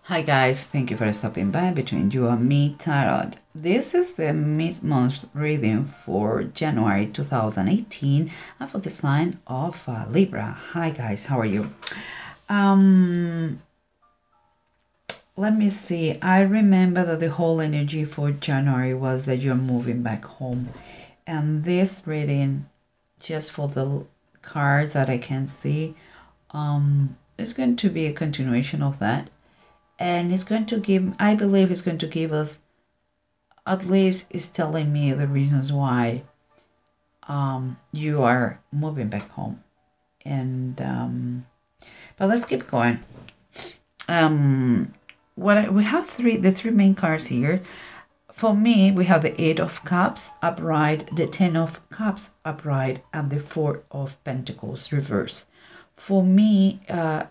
Hi guys, thank you for stopping by Between You and Me Tarot. This is the mid-month reading for January 2018 and for the sign of Libra. Hi guys, how are you? Let me see. I remember that the whole energy for January was that you're moving back home. And this reading, just for the cards that I can see, is going to be a continuation of that. And it's going to give, I believe it's going to give us, at least it's telling me the reasons why you are moving back home. And but let's keep going. We have the three main cards here. For me, we have the 8 of Cups upright, the 10 of Cups upright, and the 4 of Pentacles reverse. For me,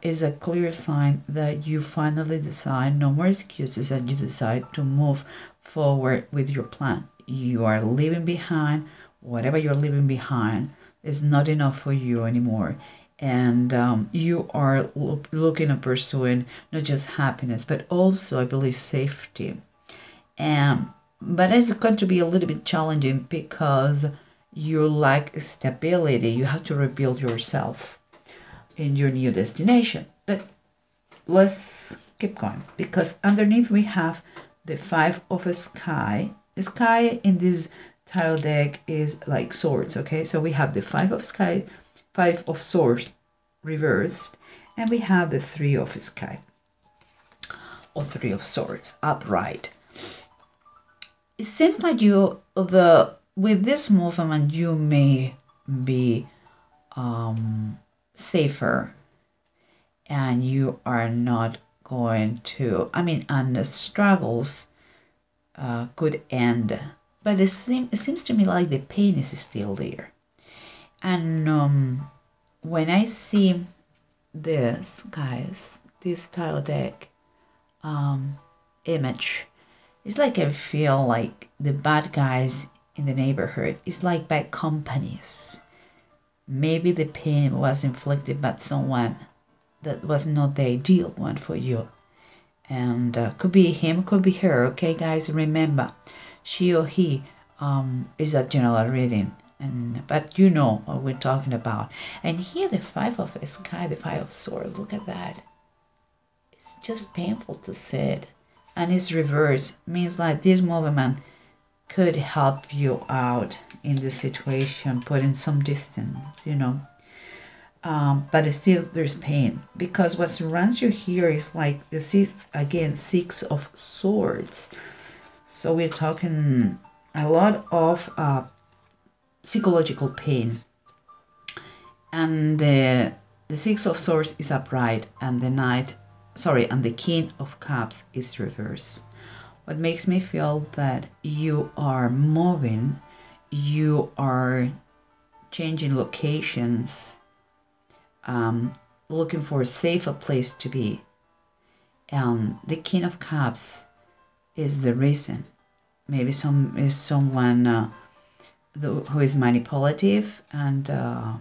is a clear sign that you finally decide, no more excuses, and you decide to move forward with your plan. You are leaving behind, whatever you're leaving behind is not enough for you anymore. And you are looking at pursuing not just happiness, but also, I believe, safety. But it's going to be a little bit challenging because you lack stability. You have to rebuild yourself in your new destination. But let's keep going, because underneath we have the 5 of Sky. The Sky in this tarot deck is like swords, okay? So we have the 5 of Sky, 5 of Swords reversed, and we have the 3 of Sky, or 3 of Swords upright. It seems like with this movement you may be safer, and you are not going to, and the struggles could end, but it seems to me like the pain is still there. And when I see this, guys, this tarot deck image, it's like I feel like the bad guys in the neighborhood is like bad companies. Maybe the pain was inflicted by someone that was not the ideal one for you. And could be him, could be her, okay, guys? Remember, she or he is a general reading. But you know what we're talking about. And here the 5 of Sky, the 5 of Swords, look at that. It's just painful to see it. And it's reversed, means like this movement could help you out in the situation, put in some distance, you know. But still there's pain, because what surrounds you here is like the 6 of Swords. So we're talking a lot of psychological pain. And the 6 of Swords is upright, and the King of Cups is reversed. What makes me feel that you are moving, you are changing locations, looking for a safer place to be. And the King of Cups is the reason. Maybe someone who is manipulative, and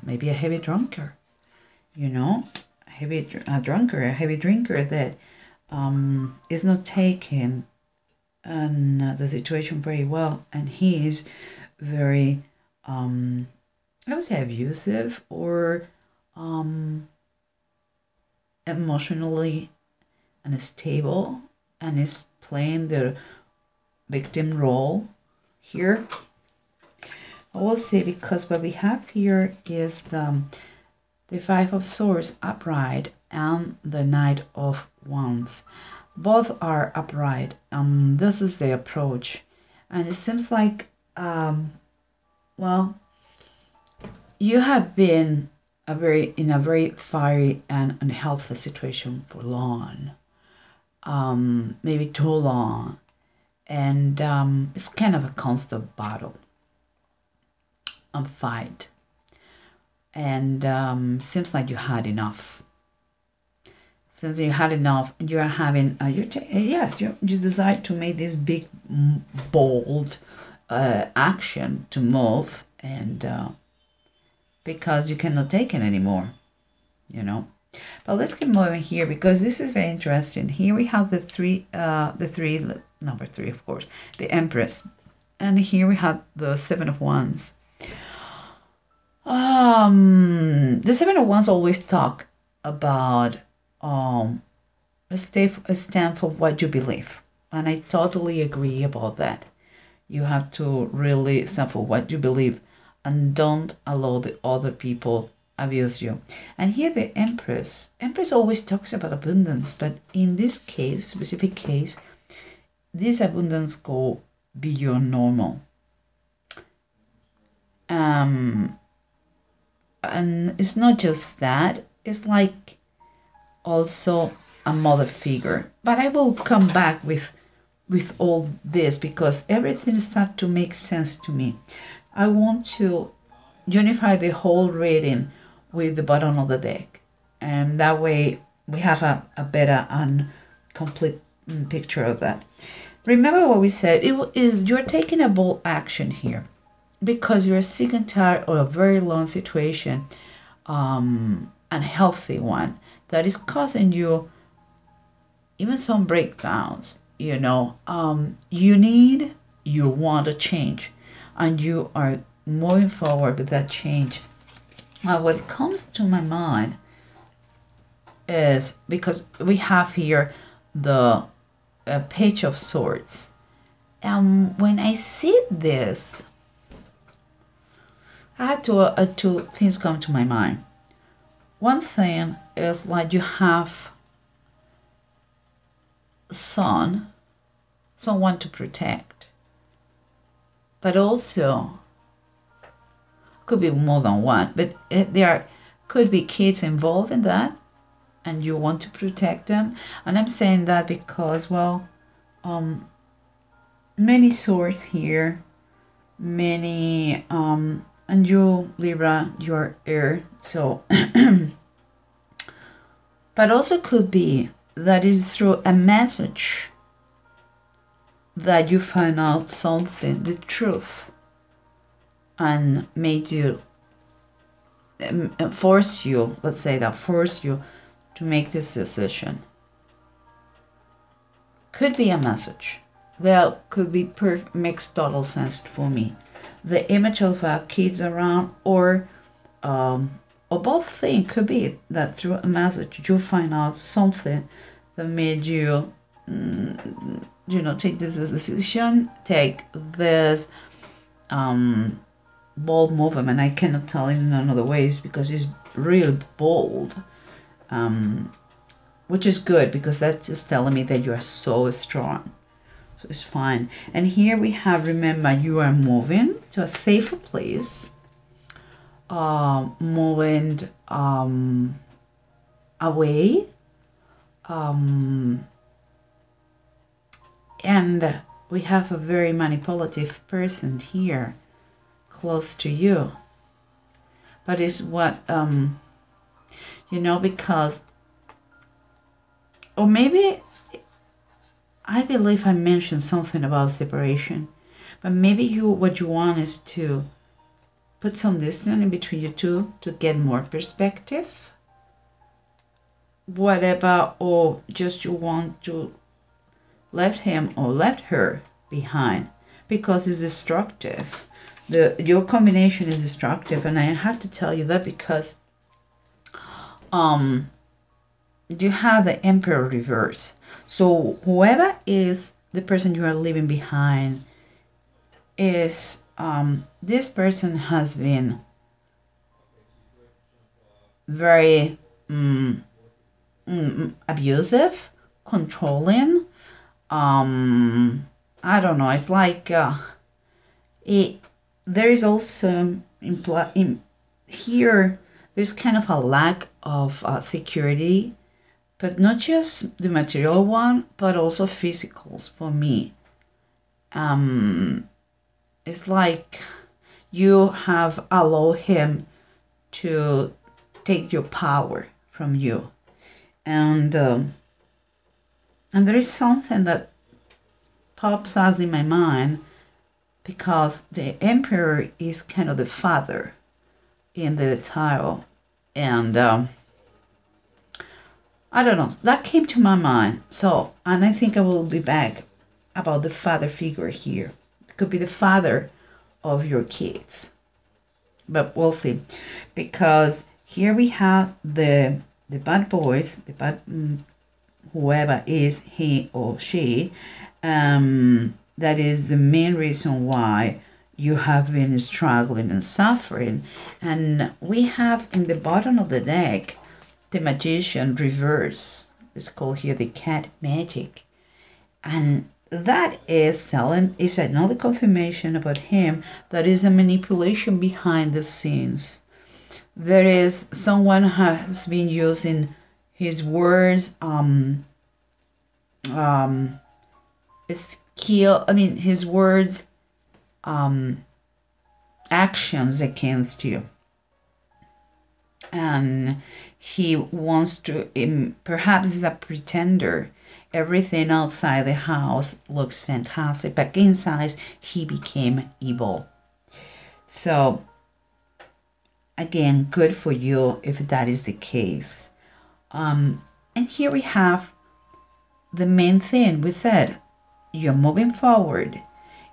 maybe a heavy drunker, you know, a heavy drinker that is not taking the situation very well, and he is very I would say abusive, or emotionally unstable, and is playing the victim role here. I will say, because what we have here is the 5 of Swords upright and the Knight of Wands. Both are upright. This is the approach, and it seems like well, you have been in a very fiery and unhealthy situation for long, maybe too long, and it's kind of a constant battle and fight, and seems like you had enough. Since you had enough, you are having you decide to make this big bold action to move, and because you cannot take it anymore, you know. But let's keep moving here because this is very interesting. Here we have number three, of course, the Empress. And here we have the Seven of Wands. The Seven of Wands always talk about stand for what you believe. And I totally agree about that. You have to really stand for what you believe and don't allow the other people abuse you. And here the Empress always talks about abundance, but in this case, specific case, this abundance go beyond normal. And it's not just that, it's like also a mother figure. But I will come back with all this because everything starts to make sense to me. I want to unify the whole reading with the bottom of the deck, and that way we have a better and complete picture of that. Remember what we said, you're taking a bold action here because you're sick and tired of a very long situation, unhealthy one that is causing you even some breakdowns. You know, you want a change, and you are moving forward with that change. What comes to my mind is, because we have here the Page of Swords, and when I see this, I had two things come to my mind. One thing is like you have someone to protect, but also could be more than one, but there could be kids involved in that, and you want to protect them. And I'm saying that because, well, many swords here, many and you, Libra, you're air, so but also could be that is through a message that you find out something, the truth, and made you force you to make this decision. Could be a message that could be makes total sense for me. The image of kids around, or both things. Could be that through a message you find out something that made you take this decision, take this bold movement. I cannot tell it in another ways because it's really bold, which is good because that's just telling me that you are so strong. So it's fine. And here we have, remember, you are moving to a safer place, moving away, and we have a very manipulative person here close to you. But it's what because, or maybe I believe I mentioned something about separation, but maybe what you want is to put some distance in between you two to get more perspective, whatever, or just you want to left him or left her behind because it's destructive. Your combination is destructive, and I have to tell you that because you have the Emperor reverse. So whoever is the person you are leaving behind is this person has been very abusive, controlling. I don't know. It's like there is also here. There's kind of a lack of security, but not just the material one, but also physicals for me. It's like you have allowed him to take your power from you, and there is something that pops up in my mind because the Emperor is kind of the father in the tarot, and I don't know. That came to my mind. So, and I think I will be back about the father figure here. It could be the father of your kids. But we'll see. Because here we have the bad boys, the bad whoever is he or she. That is the main reason why you have been struggling and suffering. And we have in the bottom of the deck the magician reverse. It's called here the cat magic. And that is telling, is another confirmation about him that is a manipulation behind the scenes. There is someone has been using his words, his words, actions against you. And he wants to, perhaps he's a pretender. Everything outside the house looks fantastic, but inside he became evil. So, again, good for you if that is the case. And here we have the main thing. We said, you're moving forward.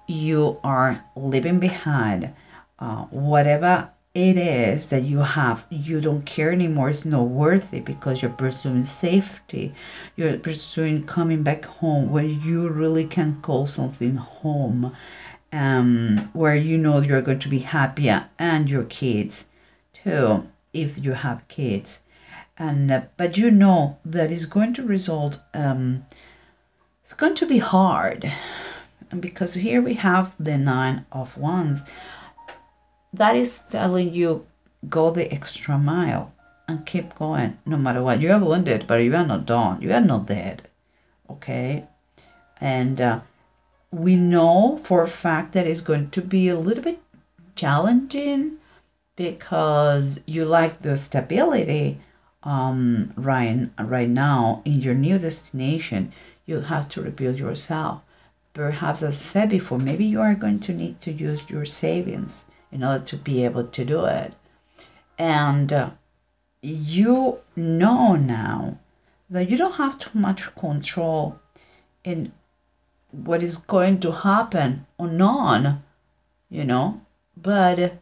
You are leaving behind whatever it is that you have. You don't care anymore. It's not worth it because you're pursuing safety. You're pursuing coming back home where you really can call something home, where you know you're going to be happier, and your kids too, if you have kids. And but you know that it's going to result, it's going to be hard. And because here we have the 9 of Wands, that is telling you go the extra mile and keep going no matter what. You are wounded, but you are not done. You are not dead. Okay? And we know for a fact that it's going to be a little bit challenging because you like the stability right now in your new destination. You have to rebuild yourself. Perhaps, as I said before, maybe you are going to need to use your savings in order to be able to do it. And you know now that you don't have too much control in what is going to happen or not, you know, but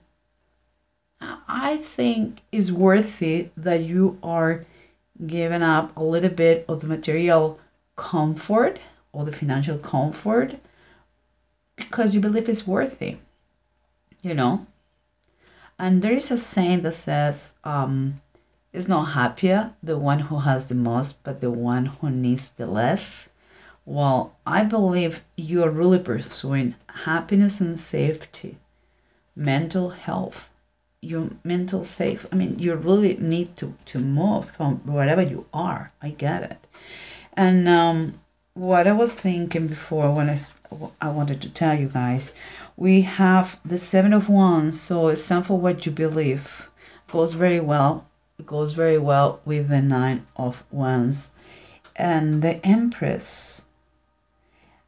I think it's worth it that you are giving up a little bit of the material comfort or the financial comfort because you believe it's worth it, you know. And there is a saying that says, it's not happier the one who has the most, but the one who needs the less. Well, I believe you are really pursuing happiness and safety, mental health, your mental safe. I mean, you really need to move from wherever you are. I get it. And what I was thinking before when I wanted to tell you guys, we have the 7 of Wands, so it's time for what you believe. Goes very well. It goes very well with the 9 of Wands. And the Empress.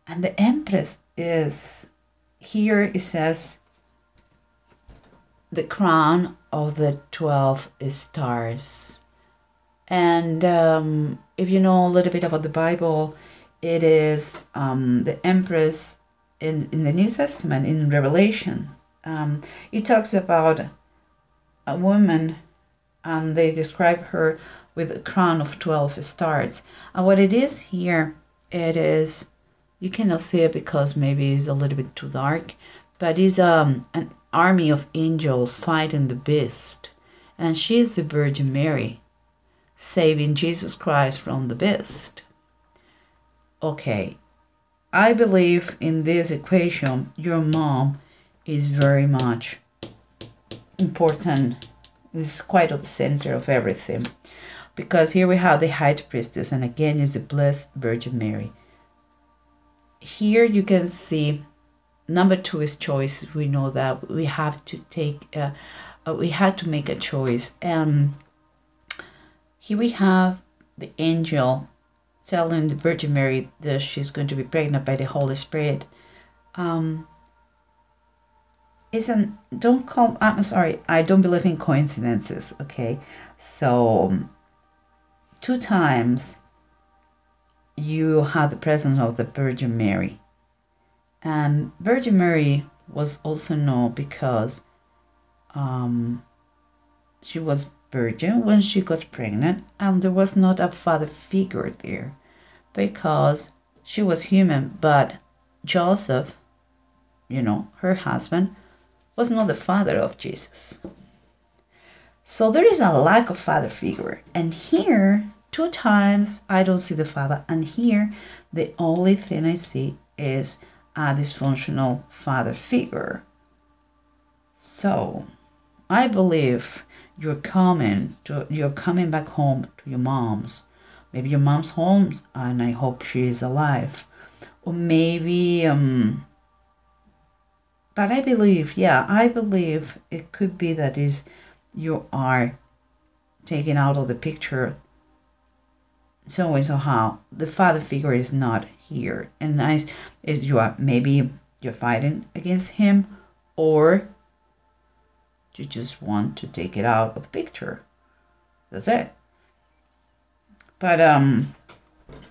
And the Empress is, here it says, the crown of the 12 stars. And if you know a little bit about the Bible, it is the Empress in the New Testament, in Revelation. It talks about a woman, and they describe her with a crown of 12 stars. And what it is here, it is, you cannot see it because maybe it's a little bit too dark, but it's an army of angels fighting the beast. And she is the Virgin Mary, saving Jesus Christ from the beast. Okay, I believe in this equation, your mom is very much important. It's quite at the center of everything. Because here we have the High Priestess, and again is the Blessed Virgin Mary. Here you can see number 2 is choice. We know that we have to take, we had to make a choice. And here we have the angel telling the Virgin Mary that she's going to be pregnant by the Holy Spirit. I'm sorry, I don't believe in coincidences, okay? So 2 times you had the presence of the Virgin Mary. And Virgin Mary was also known because she was virgin when she got pregnant, and there was not a father figure there because she was human, but Joseph, you know, her husband, was not the father of Jesus. So there is a lack of father figure. And here, 2 times, I don't see the father. And here, the only thing I see is a dysfunctional father figure. So I believe you're coming back home to your mom's. Maybe your mom's home, and I hope she is alive. Or maybe, but I believe it could be that you are taken out of the picture some way, somehow. The father figure is not here. And nice is maybe you're fighting against him, or you just want to take it out of the picture. That's it. But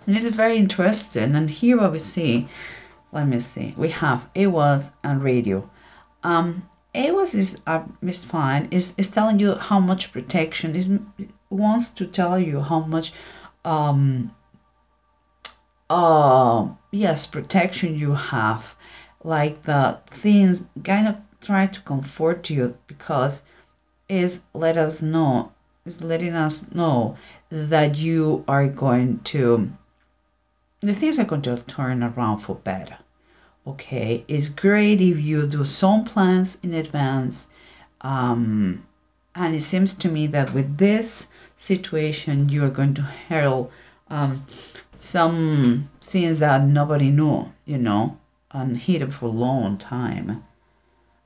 this is very interesting. And here what we see, let me see, we have AWAS and radio. AWAS is fine. Is telling you how much protection. It wants to tell you how much yes, protection you have. Like the things kind of try to comfort you, because is letting us know that you are going to, the things are going to turn around for better. Okay, it's great if you do some plans in advance, and it seems to me that with this situation you are going to handle some things that nobody knew, you know, and hidden for a long time.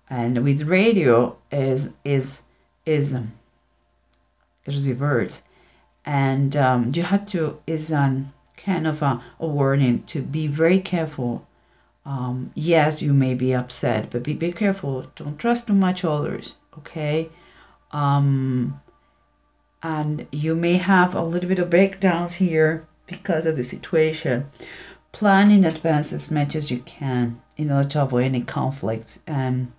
And with radio is reversed, and you have to kind of a warning to be very careful. Yes, you may be upset, but be careful. Don't trust too much others, okay? And you may have a little bit of breakdowns here because of the situation. Plan in advance as much as you can in order to avoid any conflict. And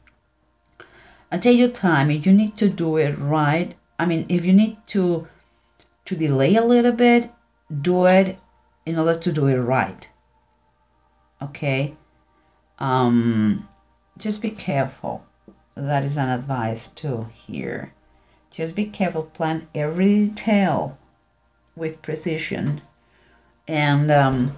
take your time. If you need to do it right, I mean, if you need to delay a little bit, do it in order to do it right. Okay? Just be careful. That is an advice too here. Just be careful. Plan every detail with precision. And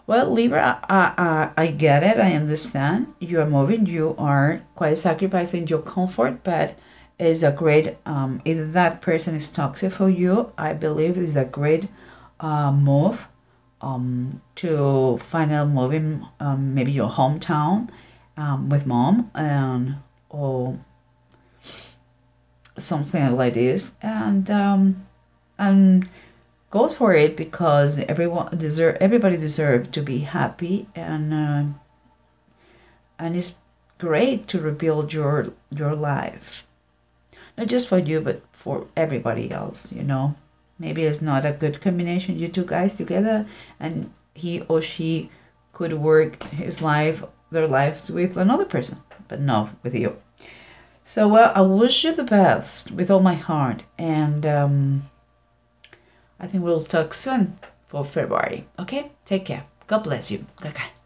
well, Libra, I get it. I understand. You are moving. You are quite sacrificing your comfort, but it's a great, if that person is toxic for you, I believe it's a great move to finally moving maybe your hometown with mom, or something like this, and go for it, because everybody deserves to be happy, and it's great to rebuild your life, not just for you but for everybody else, you know. Maybe it's not a good combination, you two guys together, and he or she could work their lives with another person, but not with you. So, well, I wish you the best with all my heart, and I think we'll talk soon for February. Okay? Take care. God bless you. Bye-bye.